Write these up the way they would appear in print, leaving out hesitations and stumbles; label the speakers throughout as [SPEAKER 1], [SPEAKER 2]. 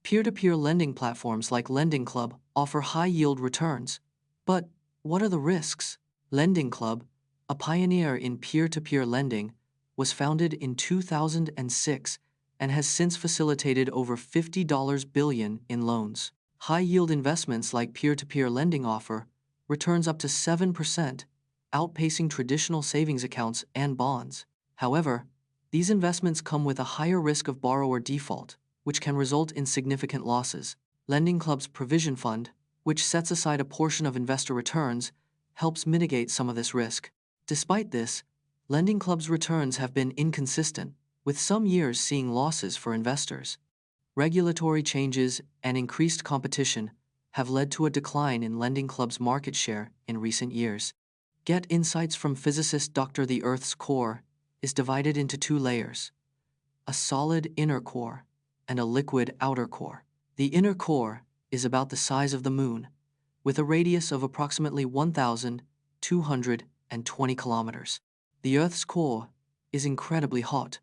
[SPEAKER 1] Peer-to-peer lending platforms like Lending Club offer high-yield returns. But what are the risks? Lending Club, a pioneer in peer-to-peer lending, was founded in 2006 and has since facilitated over $50 billion in loans. High-yield investments like peer-to-peer lending offer returns up to 7%, outpacing traditional savings accounts and bonds. However, these investments come with a higher risk of borrower default, which can result in significant losses. Lending Club's Provision Fund, which sets aside a portion of investor returns, helps mitigate some of this risk. Despite this, Lending Club's returns have been inconsistent, with some years seeing losses for investors. Regulatory changes and increased competition have led to a decline in Lending Club's market share in recent years. Get insights from physicist Dr. The Earth's core is divided into two layers: a solid inner core and a liquid outer core. The inner core is about the size of the moon, with a radius of approximately 1,220 kilometers. The Earth's core is incredibly hot,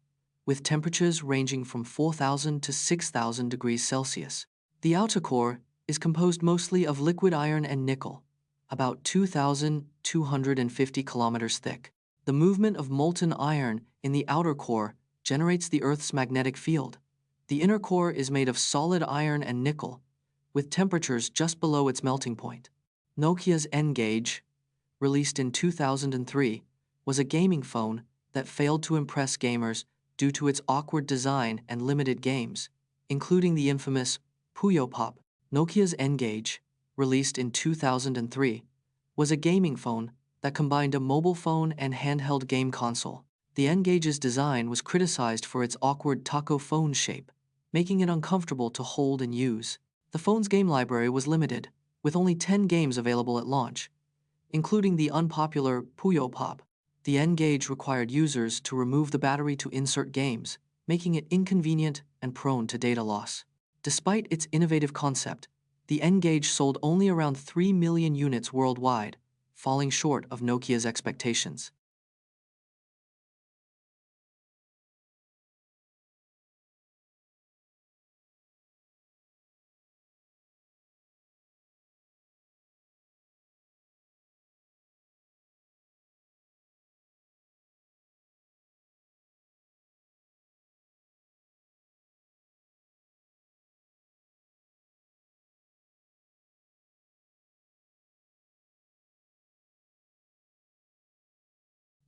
[SPEAKER 1] with temperatures ranging from 4,000 to 6,000 degrees Celsius. The outer core is composed mostly of liquid iron and nickel, about 2,250 kilometers thick. The movement of molten iron in the outer core generates the Earth's magnetic field. The inner core is made of solid iron and nickel, with temperatures just below its melting point. Nokia's N-Gage, released in 2003, was a gaming phone that failed to impress gamers due to its awkward design and limited games, including the infamous Puyo Pop. Nokia's N-Gage, released in 2003, was a gaming phone that combined a mobile phone and handheld game console. The N-Gage's design was criticized for its awkward taco phone shape, making it uncomfortable to hold and use. The phone's game library was limited, with only 10 games available at launch, including the unpopular Puyo Pop. The N-Gage required users to remove the battery to insert games, making it inconvenient and prone to data loss. Despite its innovative concept, the N-Gage sold only around 3 million units worldwide, falling short of Nokia's expectations.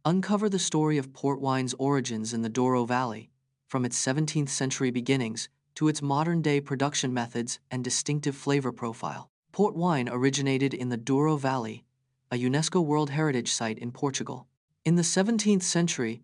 [SPEAKER 1] Uncover the story of port wine's origins in the Douro Valley, from its 17th century beginnings to its modern-day production methods and distinctive flavor profile. Port wine originated in the Douro Valley, a UNESCO World Heritage Site in Portugal. In the 17th century,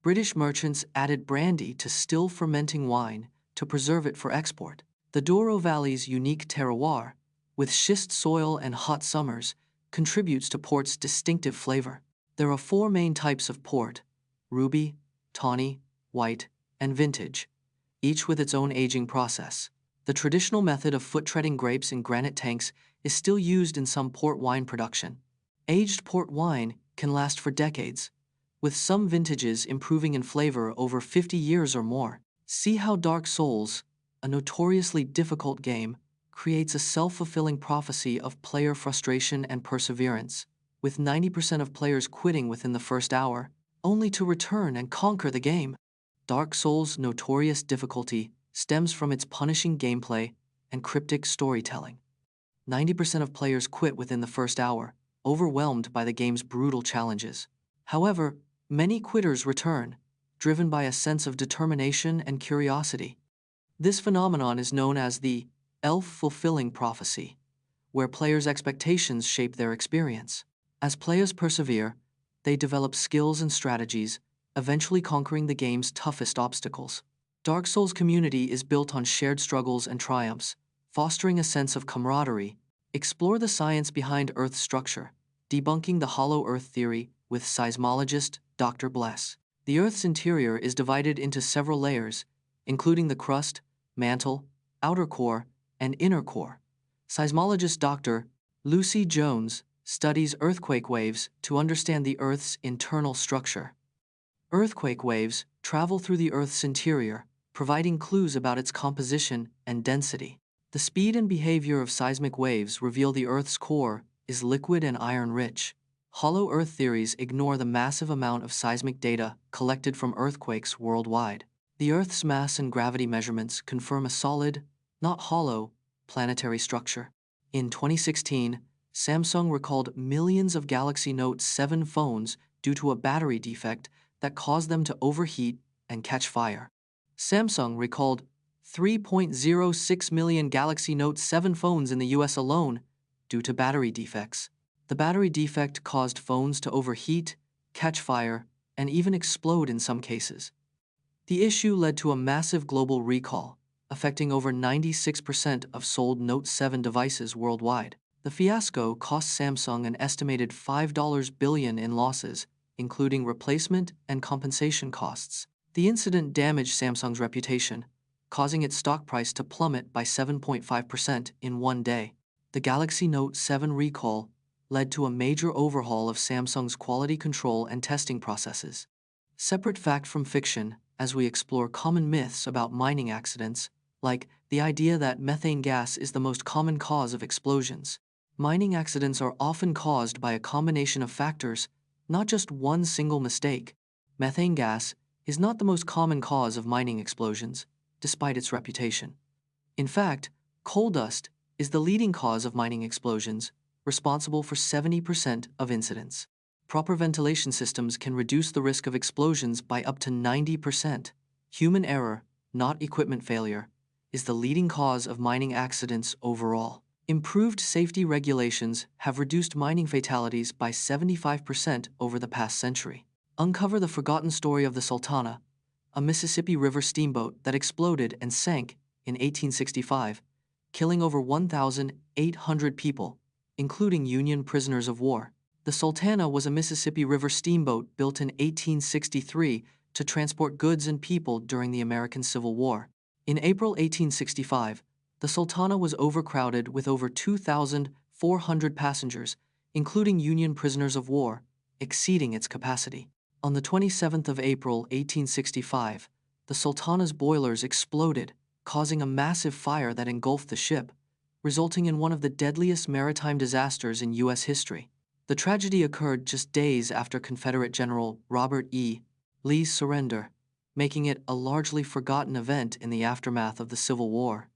[SPEAKER 1] British merchants added brandy to still fermenting wine to preserve it for export. The Douro Valley's unique terroir, with schist soil and hot summers, contributes to port's distinctive flavor. There are 4 main types of port: ruby, tawny, white, and vintage, each with its own aging process. The traditional method of foot-treading grapes in granite tanks is still used in some port wine production. Aged port wine can last for decades, with some vintages improving in flavor over 50 years or more. See how Dark Souls, a notoriously difficult game, creates a self-fulfilling prophecy of player frustration and perseverance, with 90% of players quitting within the first hour, only to return and conquer the game. Dark Souls' notorious difficulty stems from its punishing gameplay and cryptic storytelling. 90% of players quit within the first hour, overwhelmed by the game's brutal challenges. However, many quitters return, driven by a sense of determination and curiosity. This phenomenon is known as the self-fulfilling prophecy, where players' expectations shape their experience. As players persevere, they develop skills and strategies, eventually conquering the game's toughest obstacles. Dark Souls' community is built on shared struggles and triumphs, fostering a sense of camaraderie. Explore the science behind Earth's structure, debunking the hollow Earth theory with seismologist Dr. Bless. The Earth's interior is divided into several layers, including the crust, mantle, outer core, and inner core. Seismologist Dr. Lucy Jones studies earthquake waves to understand the Earth's internal structure. Earthquake waves travel through the Earth's interior, providing clues about its composition and density. The speed and behavior of seismic waves reveal the Earth's core is liquid and iron-rich. Hollow Earth theories ignore the massive amount of seismic data collected from earthquakes worldwide. The Earth's mass and gravity measurements confirm a solid, not hollow, planetary structure. In 2016, Samsung recalled millions of Galaxy Note 7 phones due to a battery defect that caused them to overheat and catch fire. Samsung recalled 3.06 million Galaxy Note 7 phones in the US alone due to battery defects. The battery defect caused phones to overheat, catch fire, and even explode in some cases. The issue led to a massive global recall, affecting over 96% of sold Note 7 devices worldwide. The fiasco cost Samsung an estimated $5 billion in losses, including replacement and compensation costs. The incident damaged Samsung's reputation, causing its stock price to plummet by 7.5% in one day. The Galaxy Note 7 recall led to a major overhaul of Samsung's quality control and testing processes. Separate fact from fiction, as we explore common myths about mining accidents, like the idea that methane gas is the most common cause of explosions. Mining accidents are often caused by a combination of factors, not just one single mistake. Methane gas is not the most common cause of mining explosions, despite its reputation. In fact, coal dust is the leading cause of mining explosions, responsible for 70% of incidents. Proper ventilation systems can reduce the risk of explosions by up to 90%. Human error, not equipment failure, is the leading cause of mining accidents overall. Improved safety regulations have reduced mining fatalities by 75% over the past century. Uncover the forgotten story of the Sultana, a Mississippi River steamboat that exploded and sank in 1865, killing over 1,800 people, including Union prisoners of war. The Sultana was a Mississippi River steamboat built in 1863 to transport goods and people during the American Civil War. In April 1865, the Sultana was overcrowded with over 2,400 passengers, including Union prisoners of war, exceeding its capacity. On the 27th of April 1865, the Sultana's boilers exploded, causing a massive fire that engulfed the ship, resulting in one of the deadliest maritime disasters in U.S. history. The tragedy occurred just days after Confederate General Robert E. Lee's surrender, making it a largely forgotten event in the aftermath of the Civil War.